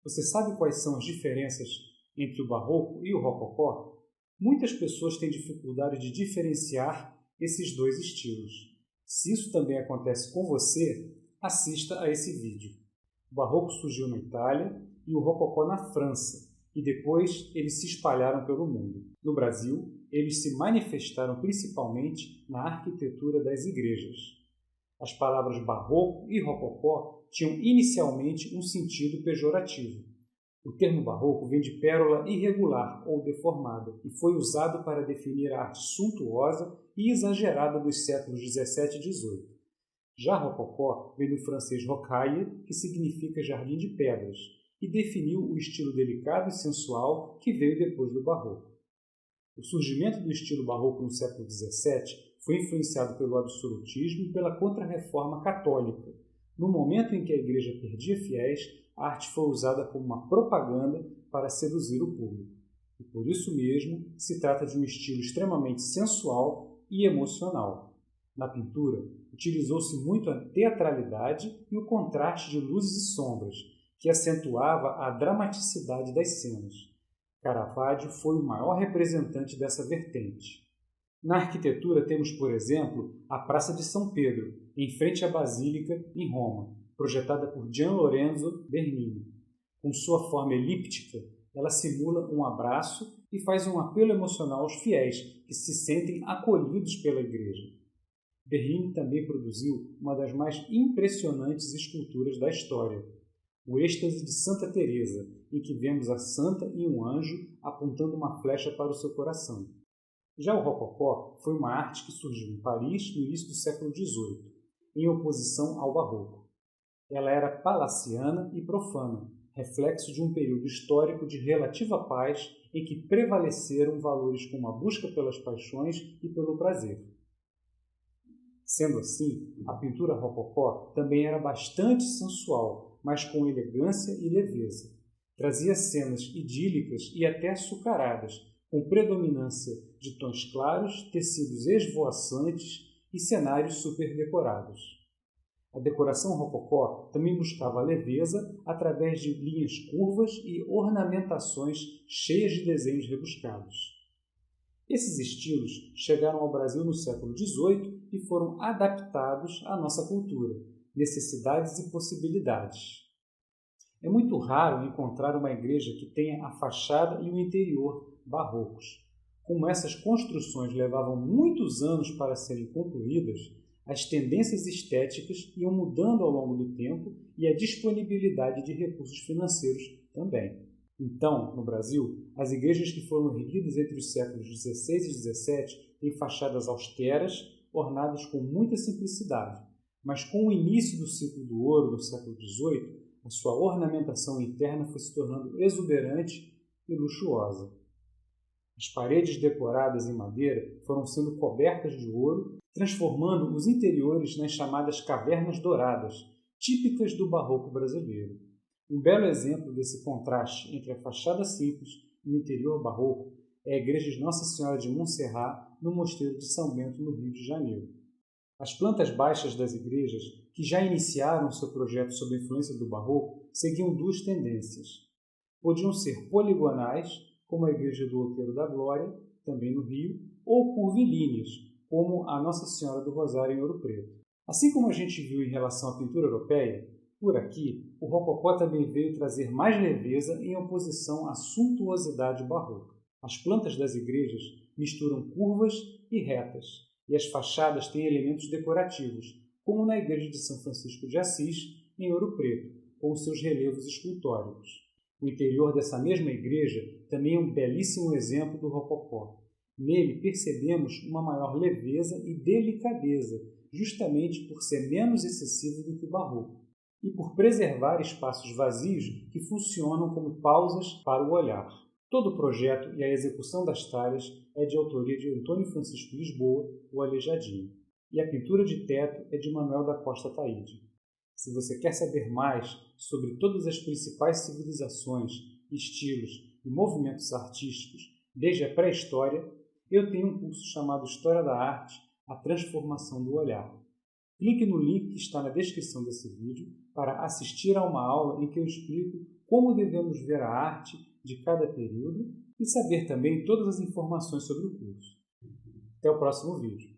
Você sabe quais são as diferenças entre o Barroco e o Rococó? Muitas pessoas têm dificuldade de diferenciar esses dois estilos. Se isso também acontece com você, assista a esse vídeo. O Barroco surgiu na Itália e o Rococó na França, e depois eles se espalharam pelo mundo. No Brasil, eles se manifestaram principalmente na arquitetura das igrejas. As palavras barroco e rococó tinham inicialmente um sentido pejorativo. O termo barroco vem de pérola irregular ou deformada e foi usado para definir a arte suntuosa e exagerada dos séculos XVII e XVIII. Já rococó vem do francês rocaille, que significa jardim de pedras, e definiu o estilo delicado e sensual que veio depois do barroco. O surgimento do estilo barroco no século XVII foi influenciado pelo absolutismo e pela Contra-Reforma católica. No momento em que a Igreja perdia fiéis, a arte foi usada como uma propaganda para seduzir o público. E por isso mesmo se trata de um estilo extremamente sensual e emocional. Na pintura, utilizou-se muito a teatralidade e o contraste de luzes e sombras, que acentuava a dramaticidade das cenas. Caravaggio foi o maior representante dessa vertente. Na arquitetura temos, por exemplo, a Praça de São Pedro, em frente à Basílica, em Roma, projetada por Gian Lorenzo Bernini. Com sua forma elíptica, ela simula um abraço e faz um apelo emocional aos fiéis, que se sentem acolhidos pela igreja. Bernini também produziu uma das mais impressionantes esculturas da história, o Êxtase de Santa Teresa, em que vemos a santa e um anjo apontando uma flecha para o seu coração. Já o Rococó foi uma arte que surgiu em Paris no início do século XVIII, em oposição ao Barroco. Ela era palaciana e profana, reflexo de um período histórico de relativa paz em que prevaleceram valores como a busca pelas paixões e pelo prazer. Sendo assim, a pintura Rococó também era bastante sensual, mas com elegância e leveza. Trazia cenas idílicas e até açucaradas, com predominância de tons claros, tecidos esvoaçantes e cenários superdecorados. A decoração rococó também buscava a leveza através de linhas curvas e ornamentações cheias de desenhos rebuscados. Esses estilos chegaram ao Brasil no século XVIII e foram adaptados à nossa cultura, necessidades e possibilidades. É muito raro encontrar uma igreja que tenha a fachada e o interior barrocos. Como essas construções levavam muitos anos para serem concluídas, as tendências estéticas iam mudando ao longo do tempo e a disponibilidade de recursos financeiros também. Então, no Brasil, as igrejas que foram erguidas entre os séculos XVI e XVII têm fachadas austeras, ornadas com muita simplicidade, mas com o início do ciclo do ouro no século XVIII, a sua ornamentação interna foi se tornando exuberante e luxuosa. As paredes decoradas em madeira foram sendo cobertas de ouro, transformando os interiores nas chamadas cavernas douradas, típicas do barroco brasileiro. Um belo exemplo desse contraste entre a fachada simples e o interior barroco é a Igreja de Nossa Senhora de Montserrat, no Mosteiro de São Bento, no Rio de Janeiro. As plantas baixas das igrejas, que já iniciaram seu projeto sob a influência do barroco, seguiam duas tendências. Podiam ser poligonais, como a Igreja do Outeiro da Glória, também no Rio, ou curvilíneas, como a Nossa Senhora do Rosário em Ouro Preto. Assim como a gente viu em relação à pintura europeia, por aqui, o rococó também veio trazer mais leveza em oposição à suntuosidade barroca. As plantas das igrejas misturam curvas e retas, e as fachadas têm elementos decorativos, como na Igreja de São Francisco de Assis, em Ouro Preto, com seus relevos escultóricos. O interior dessa mesma igreja também é um belíssimo exemplo do rococó. Nele percebemos uma maior leveza e delicadeza, justamente por ser menos excessivo do que o barroco, e por preservar espaços vazios que funcionam como pausas para o olhar. Todo o projeto e a execução das talhas é de autoria de Antônio Francisco Lisboa, o Aleijadinho, e a pintura de teto é de Manuel da Costa Taide. Se você quer saber mais sobre todas as principais civilizações, estilos e movimentos artísticos desde a pré-história, eu tenho um curso chamado História da Arte, a Transformação do Olhar. Clique no link que está na descrição desse vídeo para assistir a uma aula em que eu explico como devemos ver a arte de cada período e saber também todas as informações sobre o curso. Até o próximo vídeo.